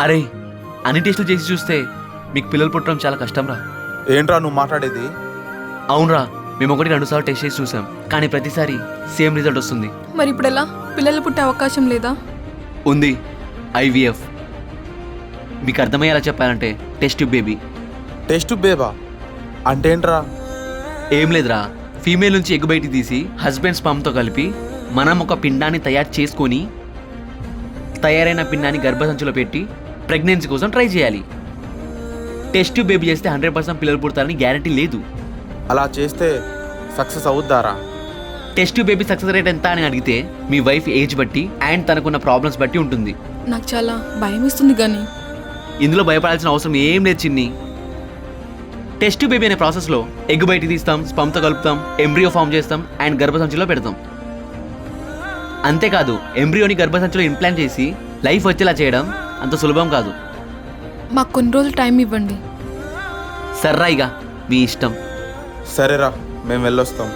అరే అన్ని టెస్టులు చేసి చూస్తే మీకు పిల్లలు పుట్టడం చాలా కష్టం రా. ఏంట్రా నువ్వు మాట్లాడేది? అవునరా, మేము 1-2 సార్లు టెస్ట్ చేసి చూసాం, కానీ ప్రతిసారి సేమ్ రిజల్ట్ వస్తుంది. మరి ఇప్పుడు ఎలా? పిల్లలు పుట్టే అవకాశం లేదా? ఉంది, IVF. మీకు అర్థమయ్యేలా చెప్పాలంటే టెస్ట్ ట్యూబ్ బేబీ. టెస్ట్ బేబా అంటే ఏంట్రా? ఏం లేదురా, ఫీమేల్ నుంచి ఎగ్ బయటికి తీసి హస్బెండ్ స్పమ్తో కలిపి మనం ఒక పిండాన్ని తయారు చేసుకొని తయారైన పిండాన్ని గర్భసంచిలో పెట్టి ప్రెగ్నెన్సీ కోసం ట్రై చేయాలి. టెస్ట్ ట్యూబ్ బేబీ చేస్తే 100% పిల్లలు పుడతారని గ్యారంటీ లేదు. అలా చేస్తే సక్సెస్ అవుద్దారా? Test tube baby success rate ఎంత అని అడిగితే మీ వైఫ్ ఏజ్ బట్టి అండ్ తనకున్న ప్రాబ్లమ్స్ బట్టి ఉంటుంది. నాకు చాలా భయం ఇస్తుంది కానీ. ఇందులో భయపడాల్సిన అవసరం ఏం లేదు చిన్ని. టెస్ట్ ట్యూబ్ బేబీ అనే ప్రాసెస్లో ఎగ్ బయటికి తీస్తాం, స్పమ్తో కలుపుతాం, ఎంబ్రియో ఫామ్ చేస్తాం అండ్ గర్భసంచిలో పెడతాం. అంతేకాదు, ఎంబ్రియోని గర్భసంచిలో ఇంప్లాంట్ చేసి లైఫ్ వచ్చేలా చేయడం అంత సులభం కాదు. మాకు కొన్ని రోజులు టైం ఇవ్వండి. సర్రాయిగా మీ ఇష్టం. సరేరా, మేము వెళ్ళొస్తాం.